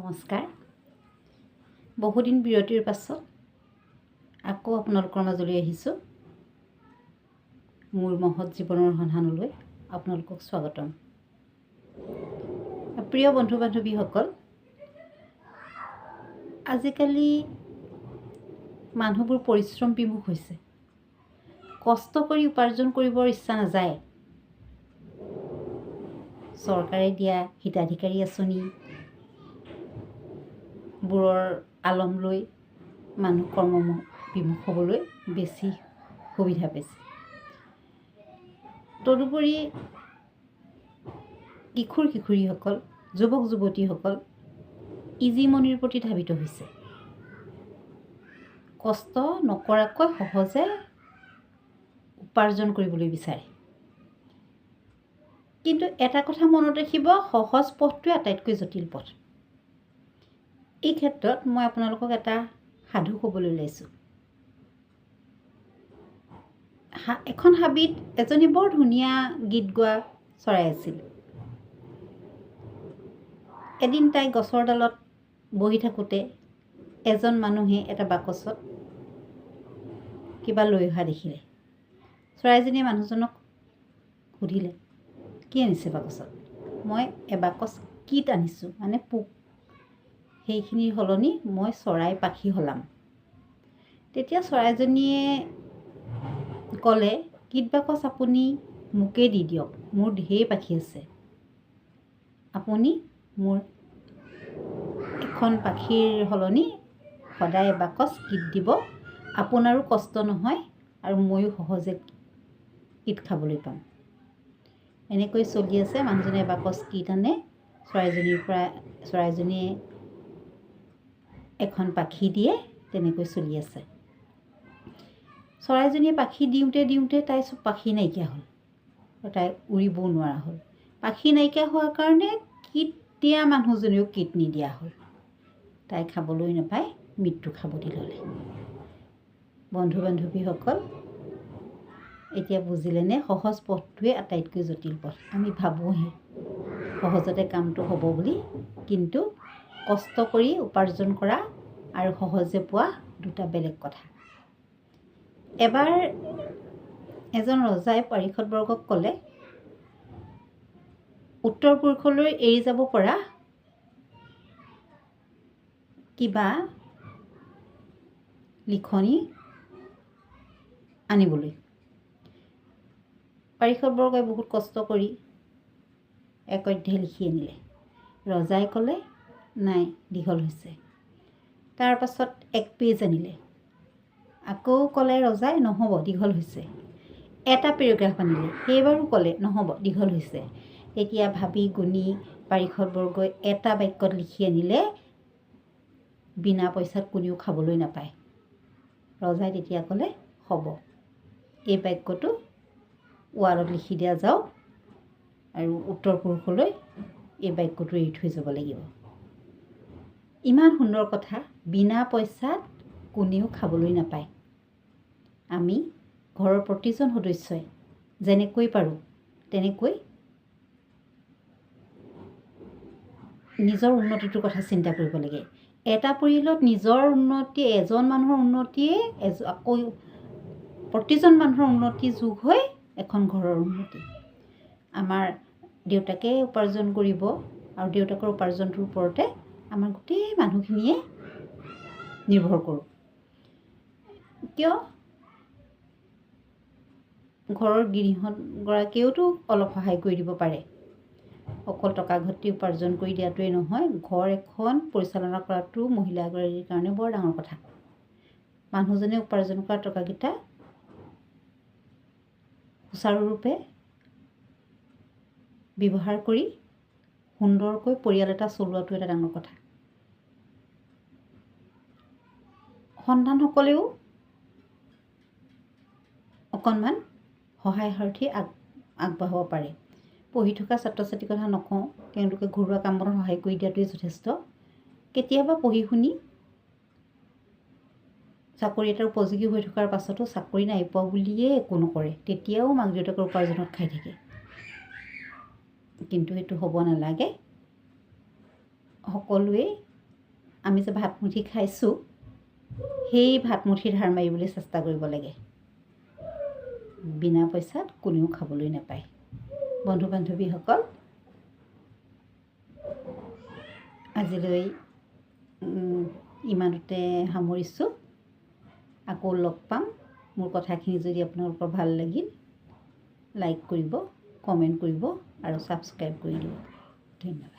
নমস্কাৰ। বহুদিন বিৰতিৰ পাছত আকৌ আপোনালোকৰ মাজলৈ আহিছোঁ। মোৰ মহৎ জীৱনৰ সন্ধানলৈ আপোনালোকক স্বাগতম। প্ৰিয় বন্ধু বান্ধৱীসকল, আজিকালি মানুহবোৰ পৰিশ্ৰম বিমুখ হৈছে। কষ্ট কৰি উপাৰ্জন কৰিবৰ ইচ্ছা নাযায়। চৰকাৰে দিয়া হিতাধিকাৰী আঁচনি বোৰৰ আলম লৈ মানুহ কৰ্মবিমুখ হ'বলৈ বেছি সুবিধা পাইছে। তদুপৰি কিশোৰীসকল, যুৱক যুৱতীসকল ইজি মনিৰ প্ৰতি ধাবিত হৈছে। কষ্ট নকৰাকৈ সহজে উপাৰ্জন কৰিবলৈ বিচাৰে। কিন্তু এটা কথা মনত ৰাখিব, সহজ পথটোৱে আটাইতকৈ জটিল পথ। এই ক্ষেত্ৰত মই আপোনালোকক এটা সাধু ক'বলৈ ওলাইছোঁ। এখন হাবিত এজনী বৰ ধুনীয়া গীত গোৱা চৰাই আছিল। এদিন তাই গছৰ ডালত বহি থাকোঁতে এজন মানুহে এটা বাকচত কিবা লৈ অহা দেখিলে। চৰাইজনীয়ে মানুহজনক সুধিলে, কি আনিছে বাকচত? মই এবাকচ কীট আনিছোঁ, মানে পোক। সেইখিনিৰ সলনি মই চৰাই পাখি হলাম। তেতিয়া চৰাইজনীয়ে ক'লে, কীট বাকচ আপুনি মোকেই দি দিয়ক, মোৰ ঢেৰ পাখি আছে। আপুনি মোৰ এখন পাখিৰ সলনি সদায় এবাকচ কীট দিব। আপোনাৰো কষ্ট নহয় আৰু ময়ো সহজে কীট খাবলৈ পাম। এনেকৈ চলি আছে। মানুহজনে এবাকচ কীট আনে, চৰাইজনীৰ পৰা চৰাইজনীয়ে এখন পাখি দিয়ে। তেনেকৈ চলি আছে। চৰাইজনীয়ে পাখি দিওঁতে তাই চব পাখি নাইকিয়া হ'ল। তাই উৰিবও নোৱাৰা হ'ল। পাখি নাইকিয়া হোৱাৰ কাৰণে কীট দিয়া মানুহজনীও কীট নিদিয়া হ'ল। তাই খাবলৈ নাপায়, মৃত্যু সাবটি ল'লে। বন্ধু বান্ধৱীসকল, এতিয়া বুজিলেনে? সহজ পথটোৱে আটাইতকৈ জটিল পথ। আমি ভাবোঁহে সহজতে কামটো হ'ব বুলি, কিন্তু কষ্ট কৰি উপাৰ্জন কৰা আৰু সহজে পোৱা দুটা বেলেগ কথা। এবাৰ এজন ৰজাই পাৰিষদবৰ্গক ক'লে, উত্তৰ পুৰুষলৈ এৰি যাব পৰা কিবা লিখনি আনিবলৈ। পাৰিষদবৰ্গই বহুত কষ্ট কৰি এক অধ্যায় লিখি আনিলে। ৰজাই ক'লে, নাই, দীঘল হৈছে। তাৰ পাছত 1 পেজ আনিলে। আকৌ ক'লে ৰজাই, নহ'ব, দীঘল হৈছে। এটা পেৰেগ্ৰাফ আনিলে। সেইবাৰো ক'লে, নহ'ব, দীঘল হৈছে। তেতিয়া ভাবি গুণি পাৰিষদবৰ্গই এটা বাক্যত লিখি আনিলে, বিনা পইচাত কোনেও খাবলৈ নাপায়। ৰজাই তেতিয়া ক'লে, হ'ব, এই বাক্যটো ৱালত লিখি দিয়া যাওক আৰু উত্তৰ পুৰুষলৈ এই বাক্যটো এৰি থৈ যাব লাগিব। ইমান সুন্দৰ কথা, বিনা পইচাত কোনেও খাবলৈ নাপায়। আমি ঘৰৰ প্ৰতিজন সদস্যই যেনেকৈ পাৰোঁ তেনেকৈ নিজৰ উন্নতিটোৰ কথা চিন্তা কৰিব লাগে। এটা পৰিয়ালত নিজৰ উন্নতি, এজন মানুহৰ উন্নতিয়ে আকৌ প্ৰতিজন মানুহৰ উন্নতি যোগ হৈ এখন ঘৰৰ উন্নতি। আমাৰ দেউতাকে উপাৰ্জন কৰিব আৰু দেউতাকৰ উপাৰ্জনটোৰ ওপৰতে আমাৰ গোটেই মানুহখিনিয়ে নিৰ্ভৰ কৰোঁ। কিয়? ঘৰৰ গৃহিণীগৰাকীয়েওতো অলপ সহায় কৰি দিব পাৰে। অকল টকা ঘটি উপাৰ্জন কৰি দিয়াটোৱেই নহয়, ঘৰ এখন পৰিচালনা কৰাটো মহিলাগৰাকীৰ কাৰণে বৰ ডাঙৰ কথা। মানুহজনে উপাৰ্জন কৰা টকাকেইটা সুচাৰুৰূপে ব্যৱহাৰ কৰি সুন্দৰকৈ পৰিয়াল এটা চলোৱাটো এটা ডাঙৰ কথা। সন্তানসকলেও অকণমান সহায় সাৰথি আগবঢ়াব পাৰে। পঢ়ি থকা ছাত্ৰ ছাত্ৰীৰ কথা নকওঁ, তেওঁলোকে ঘৰুৱা কাম বনত সহায় কৰি দিয়াটোৱে যথেষ্ট। কেতিয়াবা পঢ়ি শুনি চাকৰি এটাৰ উপযোগী হৈ থকাৰ পাছতো চাকৰি নাই পোৱা বুলিয়ে একো নকৰে, তেতিয়াও মাক দেউতাকৰ উপাৰ্জনত খাই থাকে। কিন্তু সেইটো হ'ব নালাগে। সকলোৱে আমি যে ভাতমুঠি খাইছোঁ সেই ভাতমুঠি ধাৰ মাৰিবলৈ চেষ্টা কৰিব লাগে। বিনা পইচাত কোনেও খাবলৈ নাপায়। বন্ধু বান্ধৱীসকল, আজিলৈ ইমানতে সামৰিছোঁ। আকৌ লগ পাম। মোৰ কথাখিনি যদি আপোনালোকৰ ভাল লাগিল, লাইক কৰিব, কমেণ্ট কৰিব আৰু ছাবস্ক্ৰাইব কৰি দিব। ধন্যবাদ।